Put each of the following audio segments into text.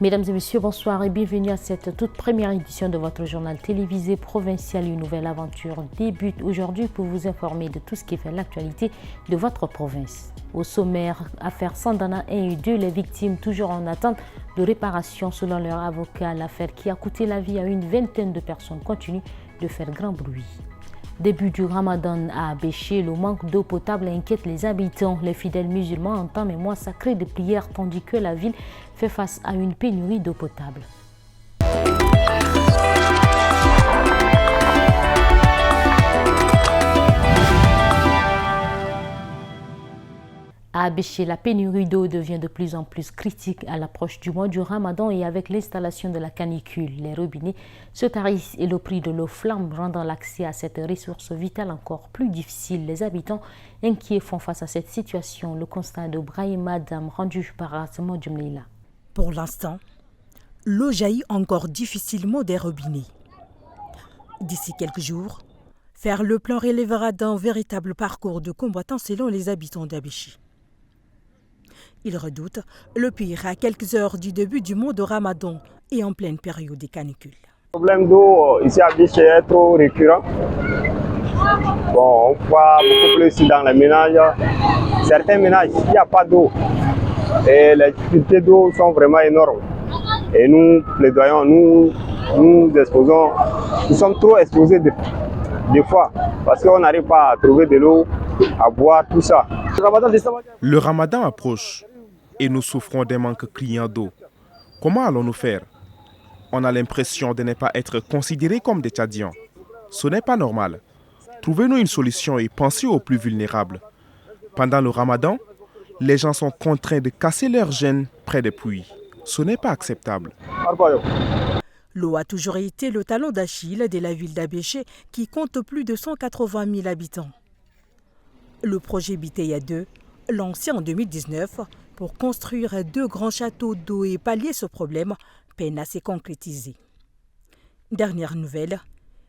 Mesdames et messieurs, bonsoir et bienvenue à cette toute première édition de votre journal télévisé provincial. Une nouvelle aventure débute aujourd'hui pour vous informer de tout ce qui fait l'actualité de votre province. Au sommaire, affaire Sandana 1 et 2, les victimes toujours en attente de réparation selon leur avocat. L'affaire qui a coûté la vie à une vingtaine de personnes continue de faire grand bruit. Début du Ramadan à Abéché, le manque d'eau potable inquiète les habitants. Les fidèles musulmans entament un mois sacré de prière tandis que la ville fait face à une pénurie d'eau potable. À Abéché, la pénurie d'eau devient de plus en plus critique à l'approche du mois du Ramadan et avec l'installation de la canicule. Les robinets se tarissent et le prix de l'eau flambe, rendant l'accès à cette ressource vitale encore plus difficile. Les habitants inquiets font face à cette situation. Le constat de Brahim Adam rendu par Asmo Djumleila. Pour l'instant, l'eau jaillit encore difficilement des robinets. D'ici quelques jours, faire le plein relèvera d'un véritable parcours de combattant selon les habitants d'Abéché. Ils redoutent le pire à quelques heures du début du mois de Ramadan et en pleine période des canicules. Le problème d'eau ici à Abéché est trop récurrent. On voit beaucoup plus ici dans les ménages. Certains ménages, il n'y a pas d'eau. Et les difficultés d'eau sont vraiment énormes. Et nous plaidoyons, nous exposons, nous sommes trop exposés des fois parce qu'on n'arrive pas à trouver de l'eau, à boire, tout ça. Le Ramadan approche et nous souffrons d'un manque criant d'eau. Comment allons-nous faire? On a l'impression de ne pas être considérés comme des Tchadiens. Ce n'est pas normal. Trouvez-nous une solution et pensez aux plus vulnérables. Pendant le Ramadan, les gens sont contraints de casser leurs gènes près des puits. Ce n'est pas acceptable. L'eau a toujours été le talon d'Achille de la ville d'Abéché qui compte plus de 180 000 habitants. Le projet Biteya 2, lancé en 2019 pour construire 2 grands châteaux d'eau et pallier ce problème, peine à se concrétiser. Dernière nouvelle,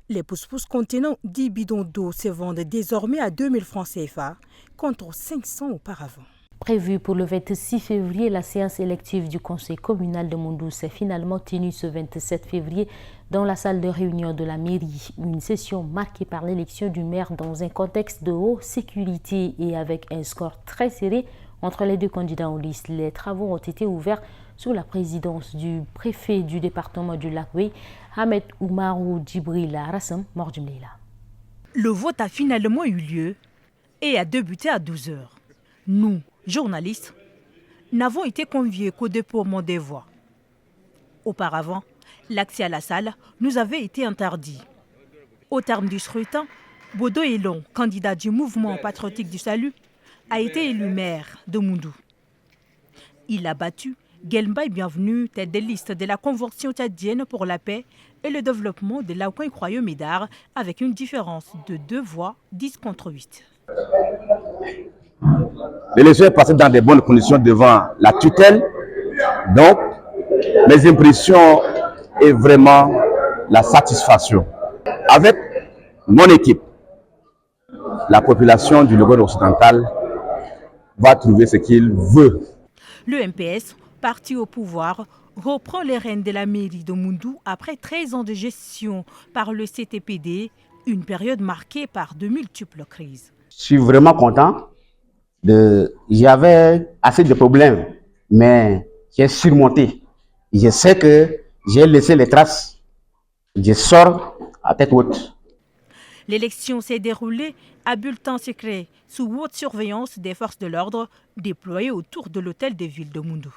les pousse-pousse contenant 10 bidons d'eau se vendent désormais à 2 000 francs CFA contre 500 auparavant. Prévue pour le 26 février, la séance élective du conseil communal de Mondou s'est finalement tenue ce 27 février dans la salle de réunion de la mairie. Une session marquée par l'élection du maire dans un contexte de haute sécurité et avec un score très serré entre les deux candidats en liste. Les travaux ont été ouverts sous la présidence du préfet du département du Lac-Oué, Ahmed Oumarou Djibril Rassam Mordjumleila. Le vote a finalement eu lieu et a débuté à 12 h. Nous, journalistes, n'avons été conviés qu'au dépouillement des voix. Auparavant, l'accès à la salle nous avait été interdit. Au terme du scrutin, Bodo Elon, candidat du mouvement patriotique du salut, a été élu maire de Mondou. Il a battu Gelmbaï Bienvenu, tête de liste de la Convention tchadienne pour la paix et le développement de l'Aoukouen Croyeux Médard avec une différence de 2 voix, 10 contre 8. L'élection est passée dans de bonnes conditions devant la tutelle. Donc, mes impressions est vraiment la satisfaction. Avec mon équipe, la population du Logone occidental va trouver ce qu'il veut. Le MPS, parti au pouvoir, reprend les rênes de la mairie de Mondou après 13 ans de gestion par le CTPD, une période marquée par de multiples crises. Je suis vraiment content. J'avais assez de problèmes, mais j'ai surmonté. Je sais que j'ai laissé les traces. Je sors à tête haute. L'élection s'est déroulée à bulletin secret, sous haute surveillance des forces de l'ordre déployées autour de l'hôtel de ville de Mondou.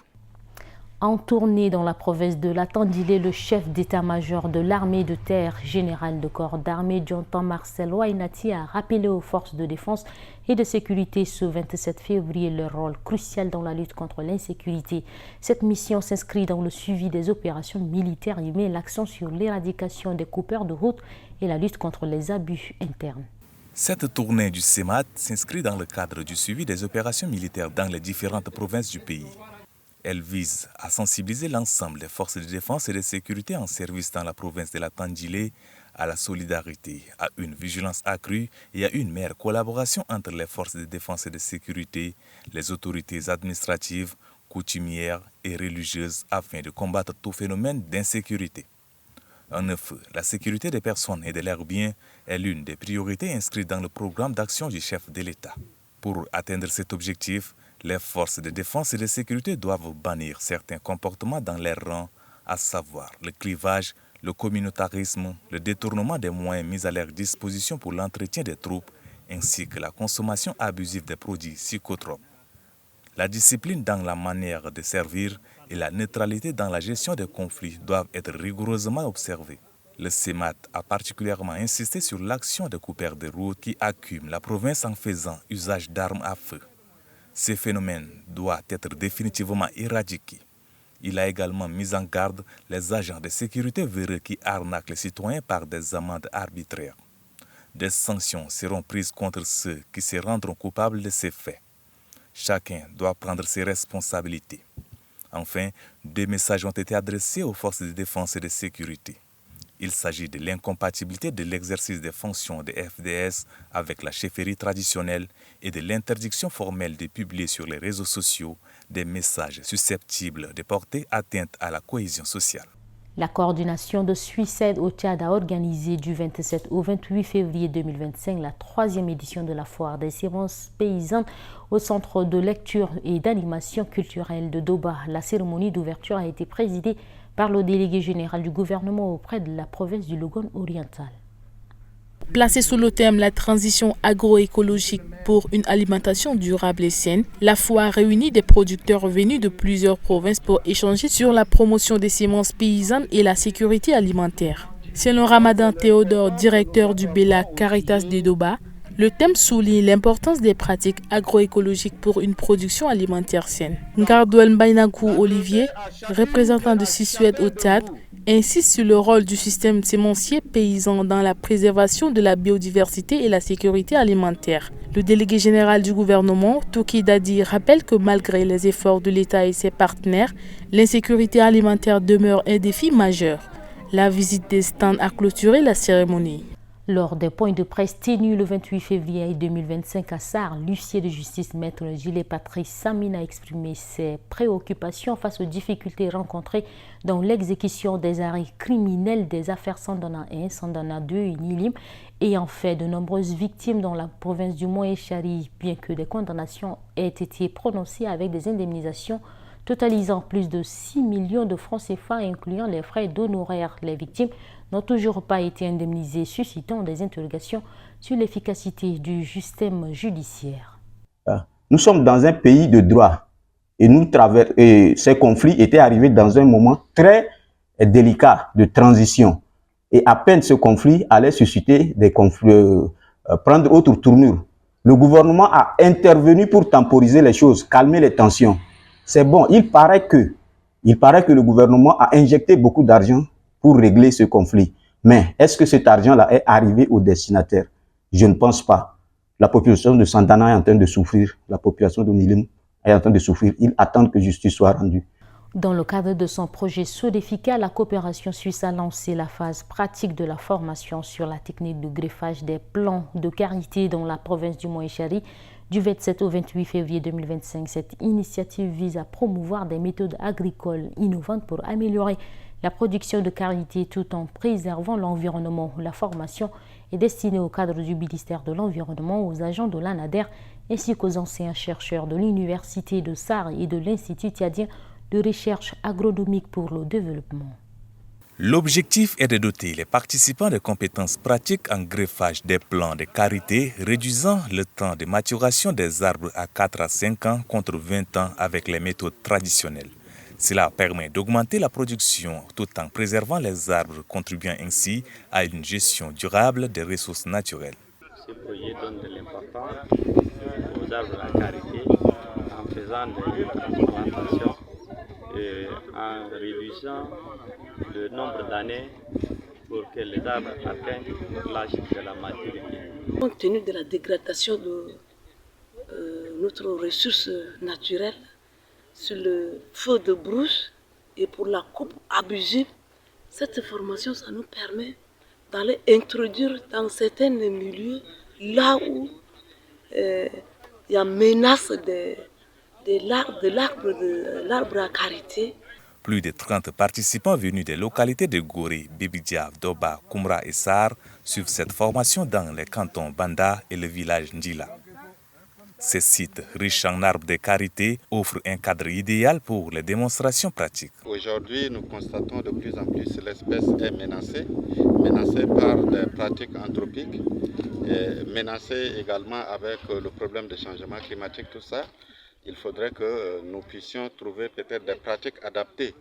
En tournée dans la province de l'Atandilé, le chef d'état-major de l'armée de terre, général de corps d'armée, Djontan Marcel Wainati, a rappelé aux forces de défense et de sécurité ce 27 février leur rôle crucial dans la lutte contre l'insécurité. Cette mission s'inscrit dans le suivi des opérations militaires et met l'accent sur l'éradication des coupeurs de route et la lutte contre les abus internes. Cette tournée du CEMAT s'inscrit dans le cadre du suivi des opérations militaires dans les différentes provinces du pays. Elle vise à sensibiliser l'ensemble des forces de défense et de sécurité en service dans la province de la Tandjilé à la solidarité, à une vigilance accrue et à une meilleure collaboration entre les forces de défense et de sécurité, les autorités administratives, coutumières et religieuses afin de combattre tout phénomène d'insécurité. En effet, la sécurité des personnes et de leurs biens est l'une des priorités inscrites dans le programme d'action du chef de l'État. Pour atteindre cet objectif, les forces de défense et de sécurité doivent bannir certains comportements dans leurs rangs, à savoir le clivage, le communautarisme, le détournement des moyens mis à leur disposition pour l'entretien des troupes, ainsi que la consommation abusive des produits psychotropes. La discipline dans la manière de servir et la neutralité dans la gestion des conflits doivent être rigoureusement observées. Le CEMAT a particulièrement insisté sur l'action des coupeurs de route qui accumulent la province en faisant usage d'armes à feu. Ces phénomènes doivent être définitivement éradiqués. Il a également mis en garde les agents de sécurité véreux qui arnaquent les citoyens par des amendes arbitraires. Des sanctions seront prises contre ceux qui se rendront coupables de ces faits. Chacun doit prendre ses responsabilités. Enfin, 2 messages ont été adressés aux forces de défense et de sécurité. Il s'agit de l'incompatibilité de l'exercice des fonctions des FDS avec la chefferie traditionnelle et de l'interdiction formelle de publier sur les réseaux sociaux des messages susceptibles de porter atteinte à la cohésion sociale. La coordination de Suicide au Tchad a organisé du 27 au 28 février 2025 la 3e édition de la foire des semences paysannes au centre de lecture et d'animation culturelle de Doba. La cérémonie d'ouverture a été présidée par le délégué général du gouvernement auprès de la province du Logone oriental. Placée sous le thème « La transition agroécologique pour une alimentation durable et saine », la foire réunit des producteurs venus de plusieurs provinces pour échanger sur la promotion des semences paysannes et la sécurité alimentaire. Selon Ramadan Théodore, directeur du BELA Caritas de Doba, le thème souligne l'importance des pratiques agroécologiques pour une production alimentaire saine. Ngardouel Mbainakou Olivier, représentant de Suicide au Tchad, insiste sur le rôle du système sémencier paysan dans la préservation de la biodiversité et la sécurité alimentaire. Le délégué général du gouvernement, Touki Dadi, rappelle que malgré les efforts de l'État et ses partenaires, l'insécurité alimentaire demeure un défi majeur. La visite des stands a clôturé la cérémonie. Lors des points de presse tenus le 28 février 2025 à Sarre, l'huissier de justice maître Gilles Patrice Samine a exprimé ses préoccupations face aux difficultés rencontrées dans l'exécution des arrêts criminels des affaires Sandana 1, Sandana 2 et Nilim, ayant fait de nombreuses victimes dans la province du Moé-Chari, bien que des condamnations aient été prononcées avec des indemnisations totalisant plus de 6 millions de francs CFA, incluant les frais d'honoraires. Les victimes n'ont toujours pas été indemnisées, suscitant des interrogations sur l'efficacité du système judiciaire. Nous sommes dans un pays de droit et ces conflits étaient arrivés dans un moment très délicat de transition. Et à peine ce conflit allait susciter des conflits, prendre autre tournure. Le gouvernement a intervenu pour temporiser les choses, calmer les tensions. C'est bon, il paraît que le gouvernement a injecté beaucoup d'argent pour régler ce conflit. Mais est-ce que cet argent-là est arrivé au destinataire? Je ne pense pas. La population de Sandana est en train de souffrir. La population de Nilim est en train de souffrir. Ils attendent que justice soit rendue. Dans le cadre de son projet Sodefika, la coopération suisse a lancé la phase pratique de la formation sur la technique de greffage des plants de karité dans la province du Moé-Chari du 27 au 28 février 2025. Cette initiative vise à promouvoir des méthodes agricoles innovantes pour améliorer la production de karité tout en préservant l'environnement. La formation est destinée au cadre du ministère de l'Environnement, aux agents de l'ANADER ainsi qu'aux anciens chercheurs de l'Université de Sarre et de l'Institut tchadien de recherche agronomique pour le développement. L'objectif est de doter les participants de compétences pratiques en greffage des plants de karité, réduisant le temps de maturation des arbres à 4 à 5 ans contre 20 ans avec les méthodes traditionnelles. Cela permet d'augmenter la production tout en préservant les arbres, contribuant ainsi à une gestion durable des ressources naturelles. Ce projet donne de l'importance aux arbres à karité en faisant des transplantations et en réduisant le nombre d'années pour que les arbres atteignent l'âge de la maturité. Compte tenu de la dégradation de notre ressource naturelle, sur le feu de brousse et pour la coupe abusive, cette formation, ça nous permet d'aller introduire dans certains milieux, là où il y a menace de de l'arbre à karité. Plus de 30 participants venus des localités de Gorée, Bibidjav, Doba, Koumra et Sar suivent cette formation dans les cantons Banda et le village Ndjila. Ces sites riches en arbres de karité offrent un cadre idéal pour les démonstrations pratiques. Aujourd'hui, nous constatons de plus en plus que l'espèce est menacée par des pratiques anthropiques, et menacée également avec le problème du changement climatique, tout ça. Il faudrait que nous puissions trouver peut-être des pratiques adaptées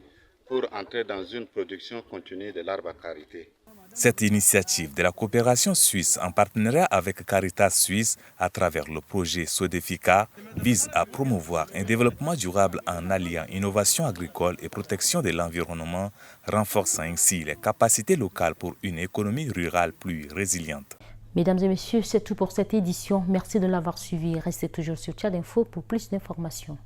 pour entrer dans une production continue de l'arbre à karité. Cette initiative de la coopération suisse en partenariat avec Caritas Suisse à travers le projet Sodefica vise à promouvoir un développement durable en alliant innovation agricole et protection de l'environnement, renforçant ainsi les capacités locales pour une économie rurale plus résiliente. Mesdames et messieurs, c'est tout pour cette édition. Merci de l'avoir suivi. Restez toujours sur Tchad Info pour plus d'informations.